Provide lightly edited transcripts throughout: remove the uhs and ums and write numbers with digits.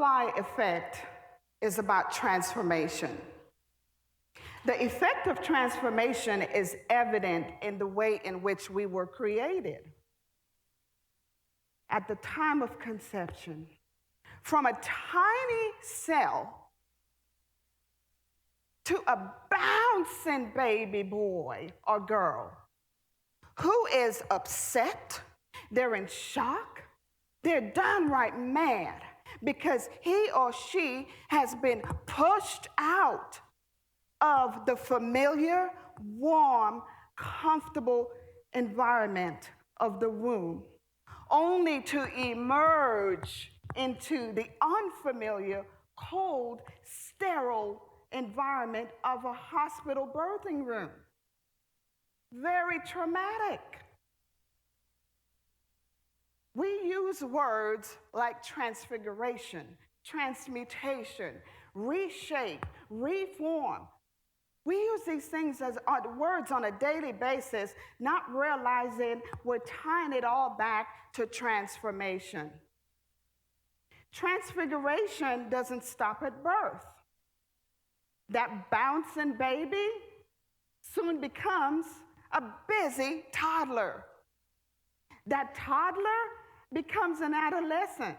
butterfly effect is about transformation. The effect of transformation is evident in the way in which we were created. At the time of conception, from a tiny cell to a bouncing baby boy or girl who is upset, they're in shock, they're downright mad because he or she has been pushed out of the familiar, warm, comfortable environment of the womb, only to emerge into the unfamiliar, cold, sterile environment of a hospital birthing room. Very traumatic. We use words like transfiguration, transmutation, reshape, reform. We use these things as words on a daily basis, not realizing we're tying it all back to transformation. Transfiguration doesn't stop at birth. That bouncing baby soon becomes a busy toddler. That toddler becomes an adolescent.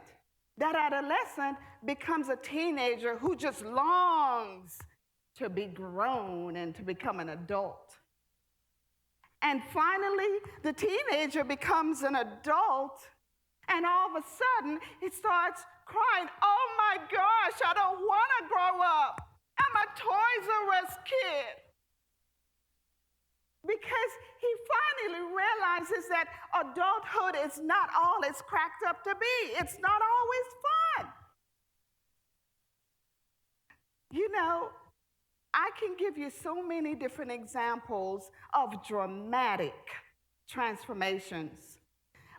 That adolescent becomes a teenager who just longs to be grown and to become an adult. And finally, the teenager becomes an adult, and all of a sudden, he starts crying, "Oh my gosh, I don't want to grow up. I'm a Toys R Us kid." Because he finally realizes that adulthood is not all it's cracked up to be. It's not always fun. You know, I can give you so many different examples of dramatic transformations.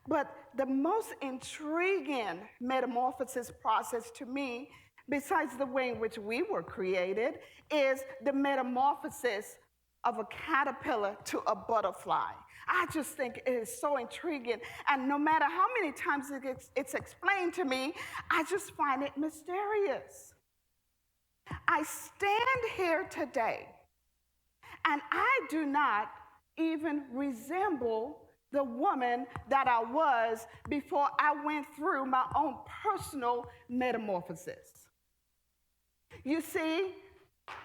But the most intriguing metamorphosis process to me, besides the way in which we were created, is the metamorphosis of a caterpillar to a butterfly. I just think it is so intriguing. And no matter how many times it's explained to me, I just find it mysterious. I stand here today, and I do not even resemble the woman that I was before I went through my own personal metamorphosis. You see,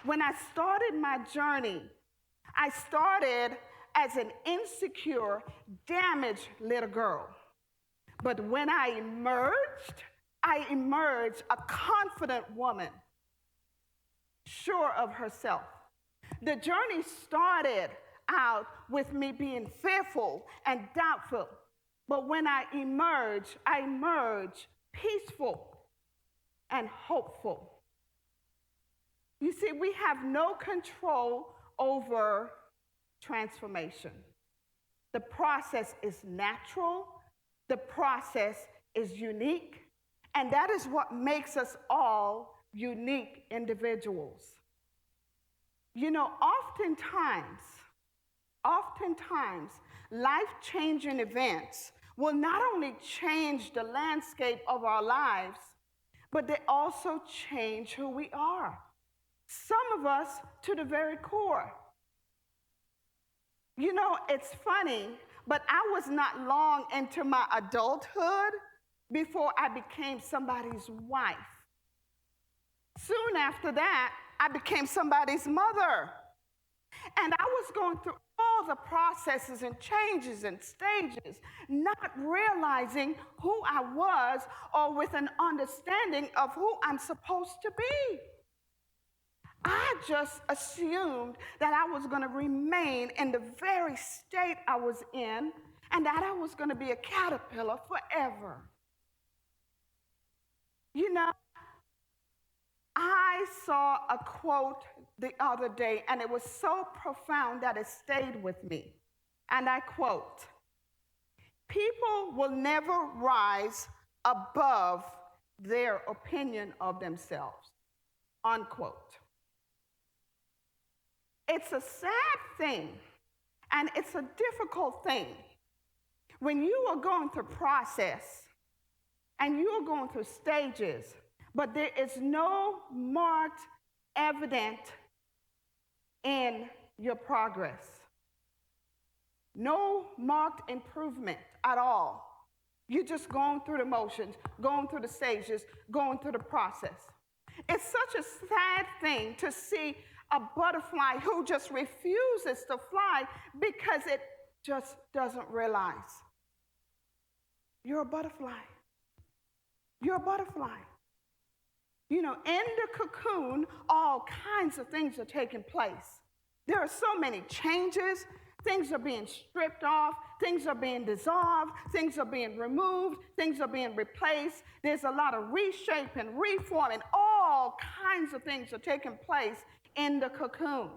when I started my journey, I started as an insecure, damaged little girl. But when I emerged a confident woman, sure of herself. The journey started out with me being fearful and doubtful. But when I emerge peaceful and hopeful. You see, we have no control over transformation. The process is natural, the process is unique, and that is what makes us all unique individuals. You know, oftentimes, life-changing events will not only change the landscape of our lives, but they also change who we are. Some of us to the very core. You know, it's funny, but I was not long into my adulthood before I became somebody's wife. Soon after that, I became somebody's mother. And I was going through all the processes and changes and stages, not realizing who I was or with an understanding of who I'm supposed to be. I just assumed that I was going to remain in the very state I was in and that I was going to be a caterpillar forever. You know, I saw a quote the other day, and it was so profound that it stayed with me. And I quote, "People will never rise above their opinion of themselves," unquote. It's a sad thing, and it's a difficult thing when you are going through process and you are going through stages, but there is no marked evidence in your progress. No marked improvement at all. You're just going through the motions, going through the stages, going through the process. It's such a sad thing to see a butterfly who just refuses to fly because it just doesn't realize. You're a butterfly. You're a butterfly. You know, in the cocoon, all kinds of things are taking place. There are so many changes. Things are being stripped off. Things are being dissolved. Things are being removed. Things are being replaced. There's a lot of reshaping, reforming. All kinds of things are taking place in the cocoon.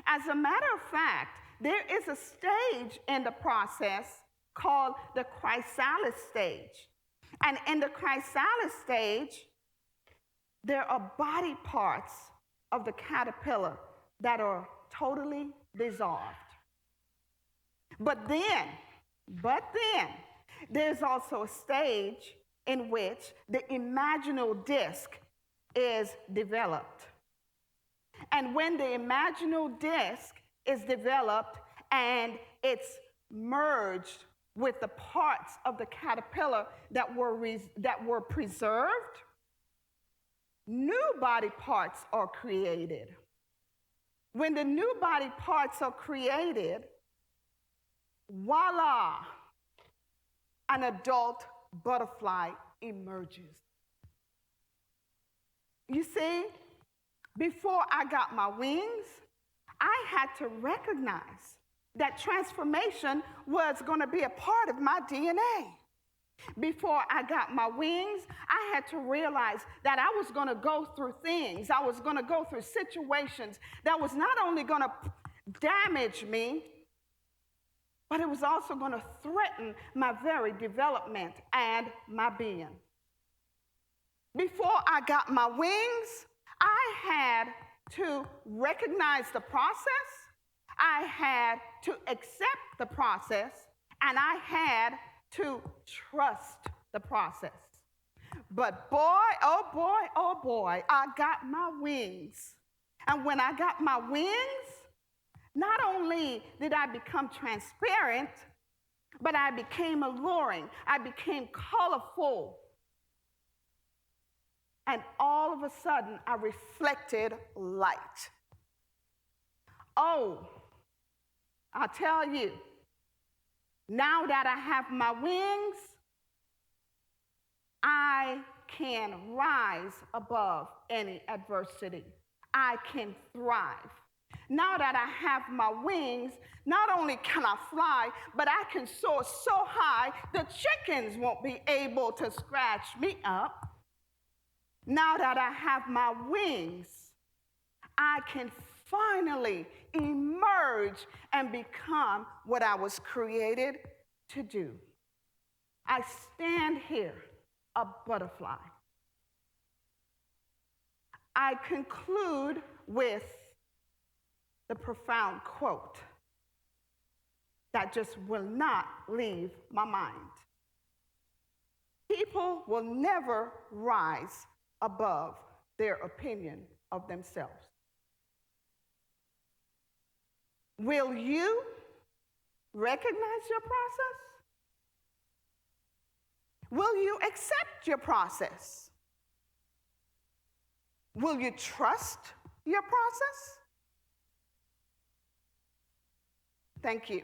As a matter of fact, there is a stage in the process called the chrysalis stage. And in the chrysalis stage, there are body parts of the caterpillar that are totally dissolved. But then, there's also a stage in which the imaginal disc is developed. And when the imaginal disc is developed and it's merged with the parts of the caterpillar that were preserved, new body parts are created. When the new body parts are created, voila, an adult butterfly emerges. You see, before I got my wings, I had to recognize that transformation was going to be a part of my DNA. Before I got my wings, I had to realize that I was going to go through things. I was going to go through situations that was not only going to damage me, but it was also going to threaten my very development and my being. Before I got my wings, I had to recognize the process, I had to accept the process, and I had to trust the process. But boy, oh boy, I got my wings. And when I got my wings, not only did I become transparent, but I became alluring. I became colorful. And all of a sudden, I reflected light. Oh, I'll tell you, now that I have my wings, I can rise above any adversity. I can thrive. Now that I have my wings, not only can I fly, but I can soar so high the chickens won't be able to scratch me up. Now that I have my wings, I can finally emerge and become what I was created to do. I stand here, a butterfly. I conclude with the profound quote that just will not leave my mind. People will never rise above their opinion of themselves. Will you recognize your process? Will you accept your process? Will you trust your process? Thank you.